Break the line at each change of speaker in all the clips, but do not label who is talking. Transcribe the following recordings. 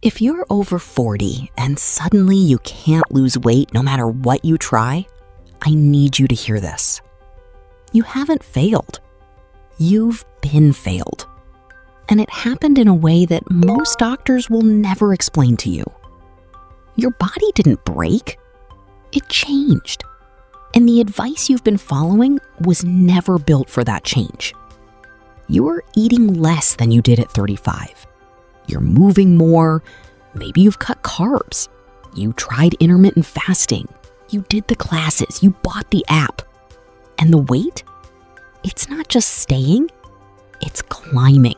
If you're over 40 and suddenly you can't lose weight no matter what you try, I need you to hear this. You haven't failed. You've been failed. And it happened in a way that most doctors will never explain to you. Your body didn't break. It changed. And the advice you've been following was never built for that change. You're eating less than you did at 35. You're moving more. Maybe you've cut carbs. You tried intermittent fasting. You did the classes. You bought the app. And the weight? It's not just staying, it's climbing.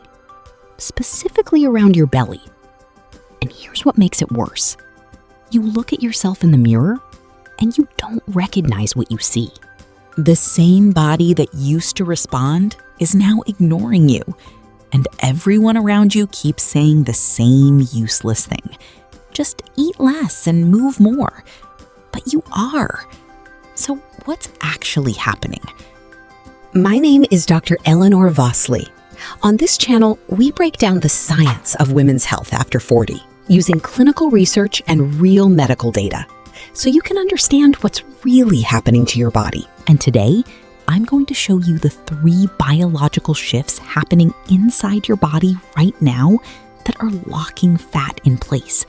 Specifically around your belly. And here's what makes it worse. You look at yourself in the mirror and you don't recognize what you see. The same body that used to respond is now ignoring you. And everyone around you keeps saying the same useless thing. Just eat less and move more. But you are. So what's actually happening? My name is Dr. Eleanor Vosley. On this channel, we break down the science of women's health after 40 using clinical research and real medical data so you can understand what's really happening to your body. And today, I'm going to show you the 3 biological shifts happening inside your body right now that are locking fat in place.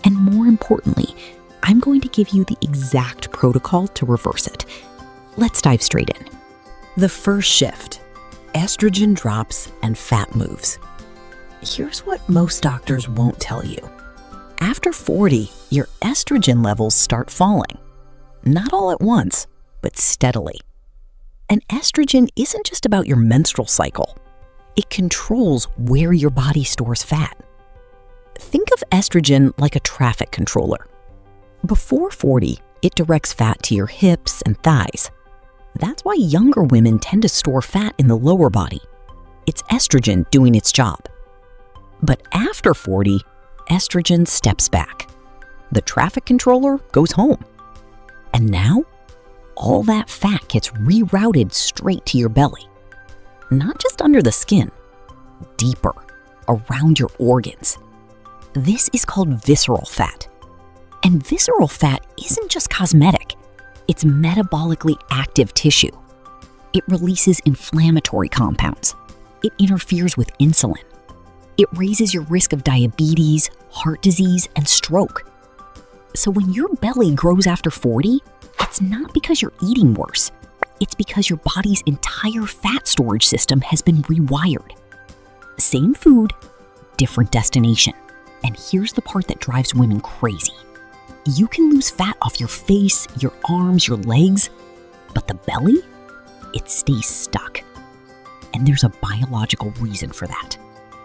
And more importantly, I'm going to give you the exact protocol to reverse it. Let's dive straight in. The first shift, estrogen drops and fat moves. Here's what most doctors won't tell you. After 40, your estrogen levels start falling. Not all at once, but steadily. And estrogen isn't just about your menstrual cycle. It controls where your body stores fat. Think of estrogen like a traffic controller. Before 40, it directs fat to your hips and thighs. That's why younger women tend to store fat in the lower body. It's estrogen doing its job. But after 40, estrogen steps back. The traffic controller goes home. And now, all that fat gets rerouted straight to your belly. Not just under the skin, deeper, around your organs. This is called visceral fat. And visceral fat isn't just cosmetic. It's metabolically active tissue. It releases inflammatory compounds. It interferes with insulin. It raises your risk of diabetes, heart disease, and stroke. So when your belly grows after 40, it's not because you're eating worse. It's because your body's entire fat storage system has been rewired. Same food, different destination. And here's the part that drives women crazy. You can lose fat off your face, your arms, your legs, but the belly, it stays stuck. And there's a biological reason for that.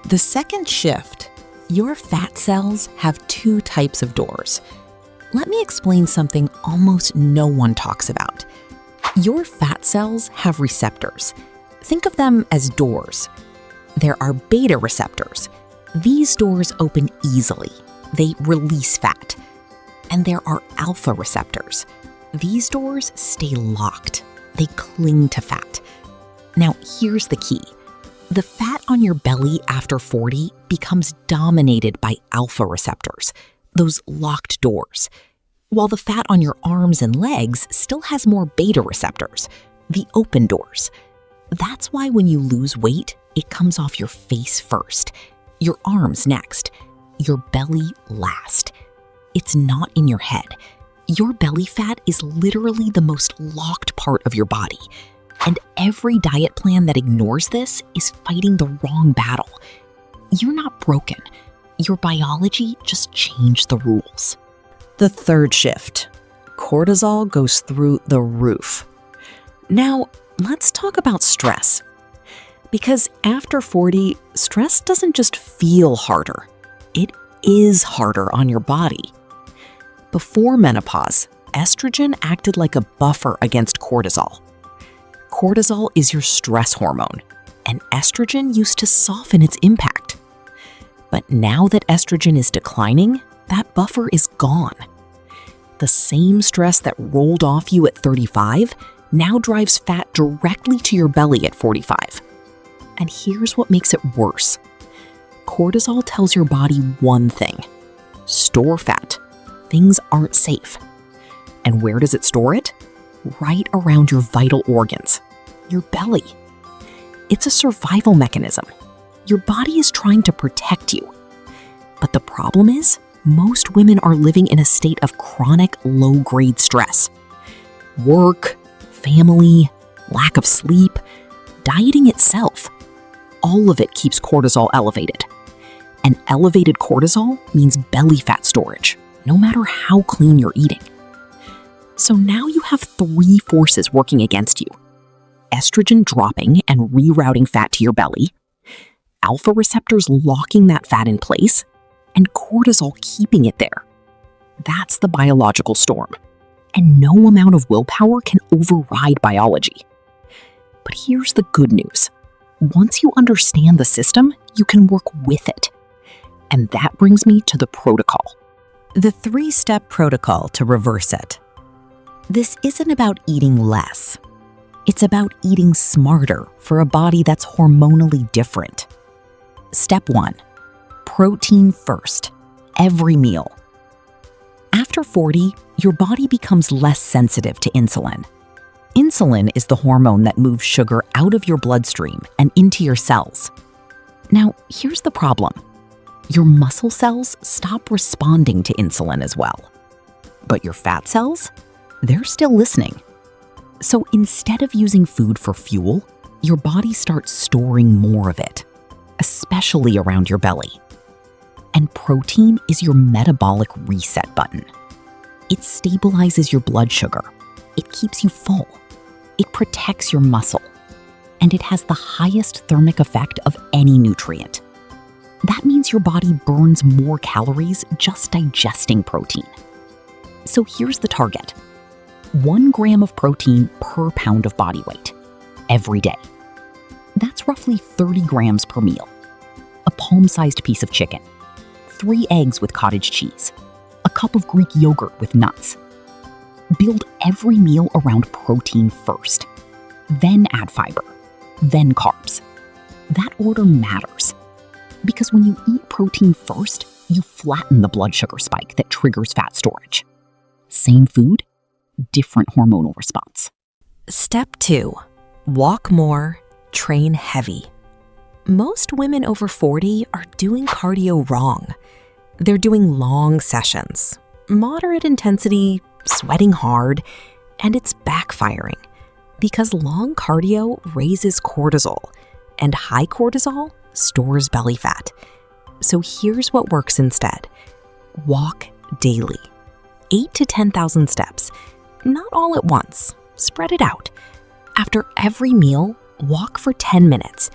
The second shift, your fat cells have 2 types of doors. Let me explain something almost no one talks about. Your fat cells have receptors. Think of them as doors. There are beta receptors. These doors open easily. They release fat. And there are alpha receptors. These doors stay locked. They cling to fat. Now, here's the key. The fat on your belly after 40 becomes dominated by alpha receptors, those locked doors, while the fat on your arms and legs still has more beta receptors, the open doors. That's why when you lose weight, it comes off your face first, your arms next, your belly last. It's not in your head. Your belly fat is literally the most locked part of your body. And every diet plan that ignores this is fighting the wrong battle. You're not broken. Your biology just changed the rules. The third shift. Cortisol goes through the roof. Now, let's talk about stress. Because after 40, stress doesn't just feel harder. It is harder on your body. Before menopause, estrogen acted like a buffer against cortisol. Cortisol is your stress hormone, and estrogen used to soften its impact. But now that estrogen is declining, that buffer is gone. The same stress that rolled off you at 35 now drives fat directly to your belly at 45. And here's what makes it worse. Cortisol tells your body one thing: store fat. Things aren't safe. And where does it store it? Right around your vital organs, your belly. It's a survival mechanism. Your body is trying to protect you. But the problem is, most women are living in a state of chronic low-grade stress. Work, family, lack of sleep, dieting itself. All of it keeps cortisol elevated. And elevated cortisol means belly fat storage, no matter how clean you're eating. So now you have three forces working against you. Estrogen dropping and rerouting fat to your belly, alpha receptors locking that fat in place, and cortisol keeping it there. That's the biological storm. And no amount of willpower can override biology. But here's the good news. Once you understand the system, you can work with it. And that brings me to the protocol. The 3-step protocol to reverse it. This isn't about eating less. It's about eating smarter for a body that's hormonally different. Step 1. Protein first, every meal. After 40, your body becomes less sensitive to insulin. Insulin is the hormone that moves sugar out of your bloodstream and into your cells. Now, here's the problem. Your muscle cells stop responding to insulin as well. But your fat cells? They're still listening. So instead of using food for fuel, your body starts storing more of it, especially around your belly. And protein is your metabolic reset button. It stabilizes your blood sugar. It keeps you full. It protects your muscle. And it has the highest thermic effect of any nutrient. That means your body burns more calories just digesting protein. So here's the target. 1 gram of protein per pound of body weight, every day. That's roughly 30 grams per meal. A palm-sized piece of chicken, 3 eggs with cottage cheese, a cup of Greek yogurt with nuts. Build every meal around protein first, then add fiber, then carbs. That order matters, because when you eat protein first, you flatten the blood sugar spike that triggers fat storage. Same food, different hormonal response. Step 2. Walk more, train heavy. Most women over 40 are doing cardio wrong. They're doing long sessions, moderate intensity, sweating hard, and it's backfiring because long cardio raises cortisol, and high cortisol stores belly fat. So here's what works instead. Walk daily. 8 to 10,000 steps. Not all at once. Spread it out. After every meal, walk for 10 minutes.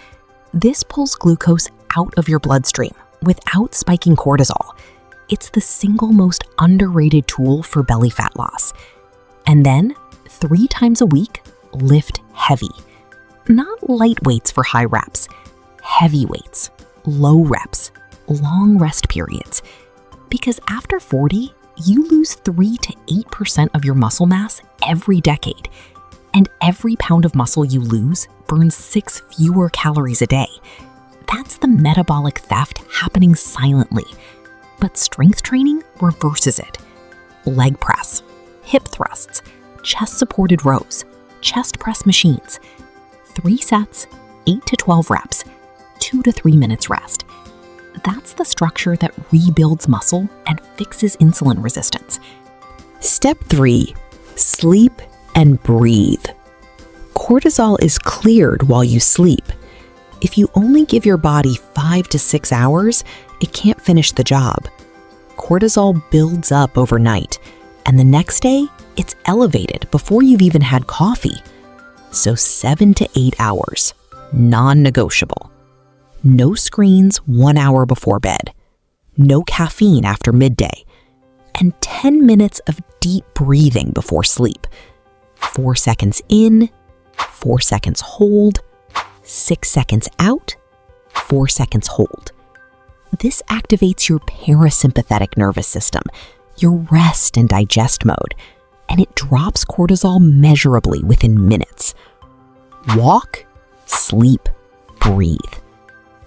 This pulls glucose out of your bloodstream without spiking cortisol. It's the single most underrated tool for belly fat loss. And then, 3 times a week, lift heavy. Not light weights for high reps. Heavy weights, low reps, long rest periods. Because after 40, you lose 3 to 8% of your muscle mass every decade. And every pound of muscle you lose burns 6 fewer calories a day. That's the metabolic theft happening silently. But strength training reverses it. Leg press, hip thrusts, chest-supported rows, chest press machines. 3 sets, 8 to 12 reps, 2 to 3 minutes rest. That's the structure that rebuilds muscle and fixes insulin resistance. Step 3. Sleep and breathe. Cortisol is cleared while you sleep. If you only give your body 5 to 6 hours, it can't finish the job. Cortisol builds up overnight, and the next day, it's elevated before you've even had coffee. So 7 to 8 hours, non-negotiable. No screens 1 hour before bed. No caffeine after midday. And 10 minutes of deep breathing before sleep. 4 seconds in, 4 seconds hold, 6 seconds out, 4 seconds hold. This activates your parasympathetic nervous system, your rest and digest mode, and it drops cortisol measurably within minutes. Walk, sleep, breathe.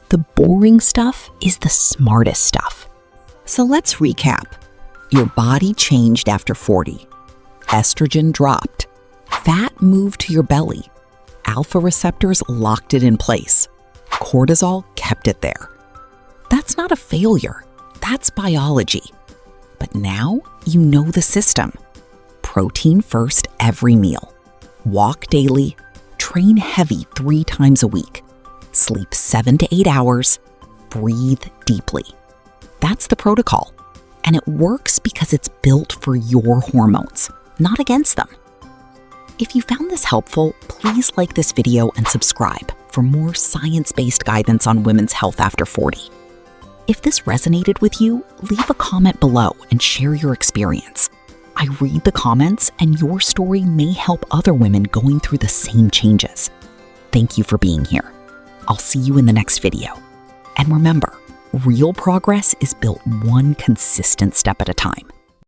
The boring stuff is the smartest stuff. So let's recap. Your body changed after 40. Estrogen dropped. Fat moved to your belly. Alpha receptors locked it in place. Cortisol kept it there. That's not a failure. That's biology. But now you know the system. Protein first every meal. Walk daily. Train heavy 3 times a week. Sleep 7 to 8 hours. Breathe deeply. That's the protocol. And it works because it's built for your hormones, not against them. If you found this helpful, please like this video and subscribe for more science-based guidance on women's health after 40. If this resonated with you, leave a comment below and share your experience. I read the comments, and your story may help other women going through the same changes. Thank you for being here. I'll see you in the next video. And remember, real progress is built one consistent step at a time.